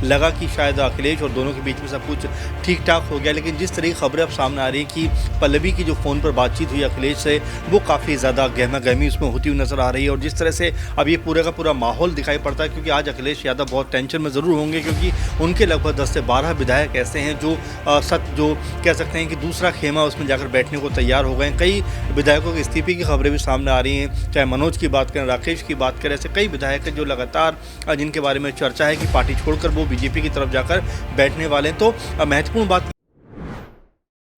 लगा कि शायद अखिलेश और दोनों के बीच में सब कुछ ठीक ठाक हो गया, लेकिन जिस तरह की खबरें अब सामने आ रही हैं कि पल्लवी की जो फ़ोन पर बातचीत हुई अखिलेश से, वो काफ़ी ज़्यादा गहमा गहमी उसमें होती हुई नज़र आ रही है। और जिस तरह से अब ये पूरा का पूरा माहौल दिखाई पड़ता है, क्योंकि आज अखिलेश यादव बहुत टेंशन में ज़रूर होंगे, क्योंकि उनके लगभग 10 से 12 विधायक ऐसे हैं जो जो कह सकते हैं कि दूसरा खेमा उसमें जाकर बैठने को तैयार हो गए हैं। कई विधायकों के इस्तीफे की खबरें भी सामने आ रही हैं, चाहे मनोज की बात करें, राकेश की बात करें, ऐसे कई विधायक हैं जो लगातार जिनके बारे में चर्चा है कि पार्टी छोड़कर वो बीजेपी की तरफ जाकर बैठने वाले हैं। तो महत्वपूर्ण बात।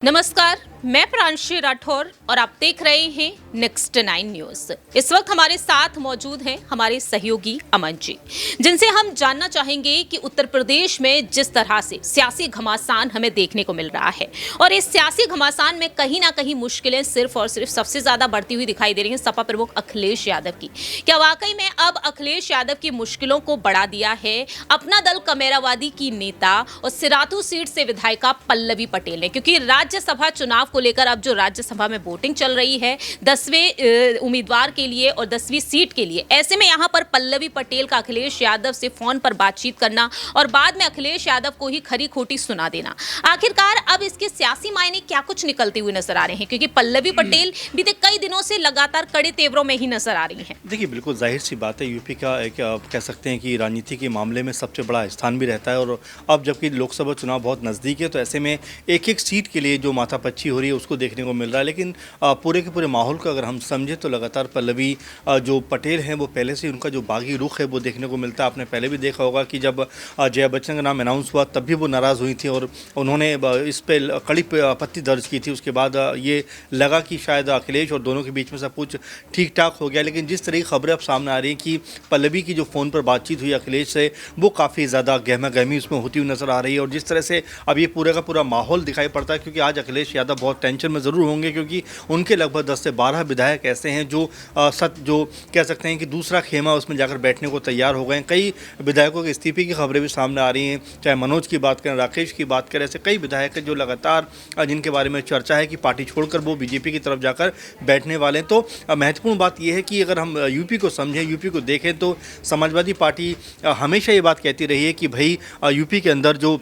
नमस्कार, मैं प्रांशी राठौर और आप देख रहे हैं नेक्स्ट 9 न्यूज। इस वक्त हमारे साथ मौजूद हैं हमारे सहयोगी अमन जी, जिनसे हम जानना चाहेंगे कि उत्तर प्रदेश में जिस तरह से सियासी घमासान हमें देखने को मिल रहा है, और इस सियासी घमासान में कहीं ना कहीं मुश्किलें सिर्फ और सिर्फ सबसे ज्यादा बढ़ती हुई दिखाई दे रही हैं सपा प्रमुख अखिलेश यादव की। क्या वाकई में अब अखिलेश यादव की मुश्किलों को बढ़ा दिया है अपना दल कमेरावादी की नेता और सिराथू सीट से विधायिका पल्लवी पटेल ने? क्योंकि राज्यसभा चुनाव को लेकर अब जो राज्यसभा में वोटिंग चल रही है 10वें उम्मीदवार के लिए और 10वीं सीट के लिए, ऐसे में यहां पर पल्लवी पटेल का अखिलेश यादव से फोन पर बातचीत करना और बाद में अखिलेश यादव को ही खरी खोटी सुना देना, आखिरकार अब इसके सियासी मायने क्या कुछ निकलते हुए नजर आ रहे हैं? क्योंकि पल्लवी पटेल बीते कई दिनों से लगातार कड़े तेवरों में ही नजर आ रही हैं। देखिए, बिल्कुल जाहिर सी बात है, यूपी का एक कह सकते हैं कि राजनीति के मामले में सबसे बड़ा स्थान भी रहता है। और अब जबकि लोकसभा चुनाव बहुत नज़दीक है, तो ऐसे में एक एक सीट के लिए जो माथापच्ची हो रही है उसको देखने को मिल रहा है। लेकिन पूरे के पूरे माहौल को अगर हम समझें तो लगातार पल्लवी जो पटेल हैं वो पहले से उनका जो बागी रुख है वो देखने को मिलता है। आपने पहले भी देखा होगा कि जब जया बच्चन का नाम अनाउंस हुआ तब भी वो नाराज़ हुई थी और उन्होंने इस पर कड़ी आपत्ति दर्ज की थी। उसके बाद ये लगा कि शायद अखिलेश और दोनों के बीच में सब कुछ ठीक ठाक हो गया, लेकिन जिस तरह की खबरें अब सामने आ रही हैं कि पल्लवी की जो फ़ोन पर बातचीत हुई अखिलेश से, वो काफ़ी ज़्यादा गहमा गहमी उसमें होती हुई नज़र आ रही है। और जिस तरह से अब ये पूरा का पूरा माहौल दिखाई पड़ता है, क्योंकि आज अखिलेश यादव बहुत टेंशन में ज़रूर होंगे, क्योंकि उनके लगभग 10 से 12 विधायक ऐसे हैं जो जो कह सकते हैं कि दूसरा खेमा उसमें जाकर बैठने को तैयार हो गए हैं। कई विधायकों के इस्तीफे की खबरें भी सामने आ रही हैं, चाहे मनोज की बात करें, राकेश की बात करें, ऐसे कई विधायक हैं जो लगातार जिनके बारे में चर्चा है कि पार्टी छोड़कर वो बीजेपी की तरफ जाकर बैठने वाले हैं। तो महत्वपूर्ण बात यह है कि अगर हम यूपी को समझें, यूपी को देखें, तो समाजवादी पार्टी हमेशा ये बात कहती रही है कि भाई यूपी के अंदर जो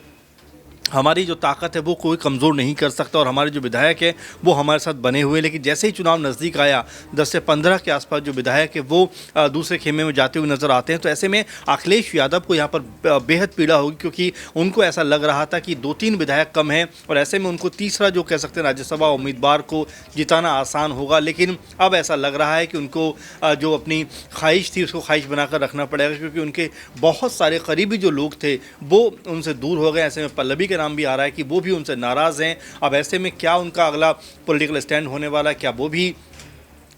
हमारी जो ताकत है वो कोई कमज़ोर नहीं कर सकता और हमारे जो विधायक हैं वो हमारे साथ बने हुए। लेकिन जैसे ही चुनाव नज़दीक आया 10 से 15 के आसपास जो विधायक है वो दूसरे खेमे में जाते हुए नज़र आते हैं। तो ऐसे में अखिलेश यादव को यहाँ पर बेहद पीड़ा होगी, क्योंकि उनको ऐसा लग रहा था कि 2-3 विधायक कम हैं और ऐसे में उनको तीसरा जो कह सकते हैं राज्यसभा उम्मीदवार को जिताना आसान होगा। लेकिन अब ऐसा लग रहा है कि उनको जो अपनी ख्वाहिश थी उसको ख्वाहिश बनाकर रखना पड़ेगा, क्योंकि उनके बहुत सारे करीबी जो लोग थे वो उनसे दूर हो गए। ऐसे में पल्लवी के नाम भी आ रहा है कि वो भी उनसे नाराज़ हैं। अब ऐसे में क्या उनका अगला पॉलिटिकल स्टैंड होने वाला है, क्या वो भी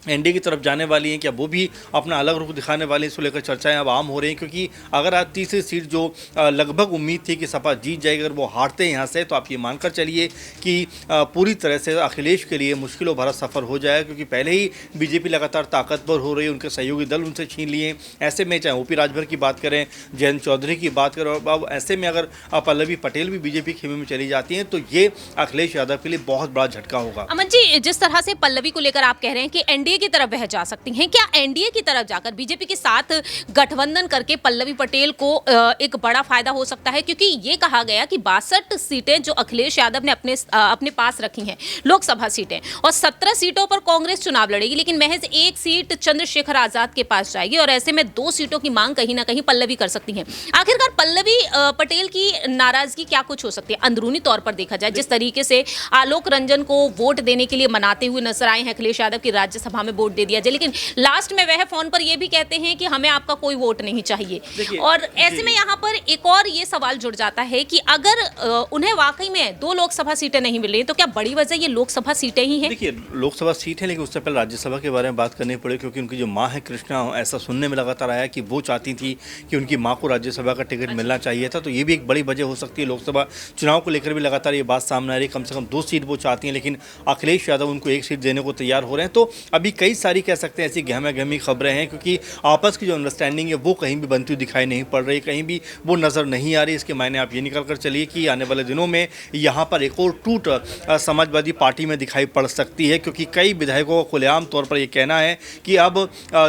एनडीए की तरफ जाने वाली हैं, क्या वो भी अपना अलग रुख दिखाने वाली हैं, इसको लेकर चर्चाएं अब आम हो रही हैं। क्योंकि अगर आज तीसरी सीट जो लगभग उम्मीद थी कि सपा जीत जाएगी, अगर वो हारते हैं यहाँ से, तो आप ये मानकर चलिए कि पूरी तरह से अखिलेश के लिए मुश्किलों भरा सफ़र हो जाएगा, क्योंकि पहले ही बीजेपी लगातार ताकतवर हो रही है, उनके सहयोगी दल उनसे छीन लिए। ऐसे में चाहे ओपी राजभर की बात करें, जयंत चौधरी की बात करें, और अब ऐसे में अगर पल्लवी पटेल भी बीजेपी खेमे में चली जाती हैं तो ये अखिलेश यादव के लिए बहुत बड़ा झटका होगा। अमन जी, जिस तरह से पल्लवी को लेकर आप कह रहे हैं कि एनडीए की तरफ वह जा सकती हैं, क्या एनडीए की तरफ जाकर बीजेपी के साथ गठबंधन करके पल्लवी पटेल को एक बड़ा फायदा हो सकता है? क्योंकि ये कहा गया कि 62 सीटें जो अखिलेश यादव ने अपने पास रखी हैं लोकसभा सीटें, और 17 सीटों पर कांग्रेस चुनाव लड़ेगी, लेकिन महज एक सीट चंद्रशेखर आजाद के पास जाएगी और ऐसे में 2 सीटों की मांग कहीं ना कहीं पल्लवी कर सकती हैं। आखिरकार पल्लवी पटेल की नाराजगी क्या कुछ हो सकती है अंदरूनी तौर पर देखा जाए? जिस तरीके से आलोक रंजन को वोट देने के लिए मनाते हुए नजर आए हैं अखिलेश यादव की राज्यसभा में वोट दे दिया जाए, लेकिन लास्ट में वह फोन पर यह भी कहते हैं कि हमें आपका कोई वोट नहीं चाहिए। और ऐसे में यहाँ पर एक और ये सवाल जुड़ जाता है कि अगर उन्हें वाकई में 2 लोकसभा सीटें नहीं मिल रही तो क्या बड़ी वजह ये लोकसभा सीटें ही हैं? देखिए, लोकसभा सीट है, लेकिन उससे पहले राज्यसभा के बारे में बात करनी पड़ेगी, क्योंकि उनकी जो माँ है कृष्णा, ऐसा सुनने में लगातार आया कि वो चाहती थी कि उनकी माँ को राज्यसभा का टिकट मिलना चाहिए था। तो ये भी एक बड़ी वजह हो सकती है। लोकसभा चुनाव को लेकर भी लगातार ये बात सामने आ रही है, कम से कम 2 सीट वो चाहती हैं, लेकिन अखिलेश यादव उनको 1 सीट देने को तैयार हो रहे हैं। तो अभी कई सारी कह सकते हैं ऐसी गहमा-गहमी खबरें हैं, क्योंकि आपस की जो अंडरस्टैंडिंग है वो कहीं भी बनती हुई दिखाई नहीं पड़ रही, कहीं भी वो नज़र नहीं आ रही। इसके मायने आप ये निकल कर चलिए कि आने वाले दिनों में यहाँ पर एक और टूट समाजवादी पार्टी में दिखाई पड़ सकती है, क्योंकि कई विधायकों का खुलेआम तौर पर ये कहना है कि अब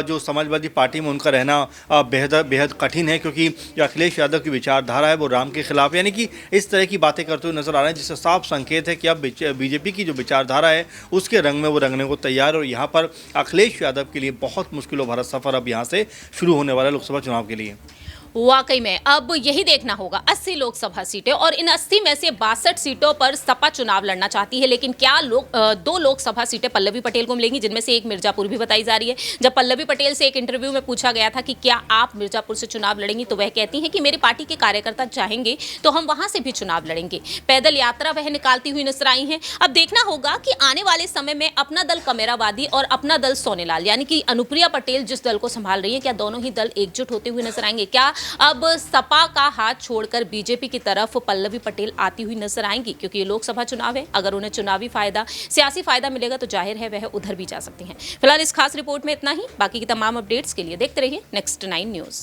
जो समाजवादी पार्टी में उनका रहना बेहद बेहद कठिन है, क्योंकि जो अखिलेश यादव की विचारधारा है वो राम के खिलाफ, यानी कि इस तरह की बातें करते हुए नजर आ रहे हैं, जिससे साफ संकेत है कि अब बीजेपी की जो विचारधारा है उसके रंग में वो रंगने को तैयार है। और यहाँ पर अखिलेश यादव के लिए बहुत मुश्किलों भरा सफर अब यहाँ से शुरू होने वाला है लोकसभा चुनाव के लिए। वाकई में अब यही देखना होगा 80 लोकसभा सीटें और इन 80 में से 62 सीटों पर सपा चुनाव लड़ना चाहती है, लेकिन क्या दो लोकसभा सीटें पल्लवी पटेल को मिलेंगी, जिनमें से एक मिर्जापुर भी बताई जा रही है। जब पल्लवी पटेल से एक इंटरव्यू में पूछा गया था कि क्या आप मिर्जापुर से चुनाव लड़ेंगी, तो वह कहती हैं कि मेरी पार्टी के कार्यकर्ता चाहेंगे तो हम वहां से भी चुनाव लड़ेंगे। पैदल यात्रा वह निकालती हुई नजर आई हैं। अब देखना होगा कि आने वाले समय में अपना दल कमेरावादी और अपना दल सोनेलाल यानी कि अनुप्रिया पटेल जिस दल को संभाल रही है, क्या दोनों ही दल एकजुट होते हुए नजर आएंगे? क्या अब सपा का हाथ छोड़कर बीजेपी की तरफ पल्लवी पटेल आती हुई नजर आएंगी? क्योंकि ये लोकसभा चुनाव है, अगर उन्हें चुनावी फायदा, सियासी फायदा मिलेगा तो जाहिर है वह उधर भी जा सकती हैं। फिलहाल इस खास रिपोर्ट में इतना ही। बाकी की तमाम अपडेट्स के लिए देखते रहिए नेक्स्ट 9 न्यूज।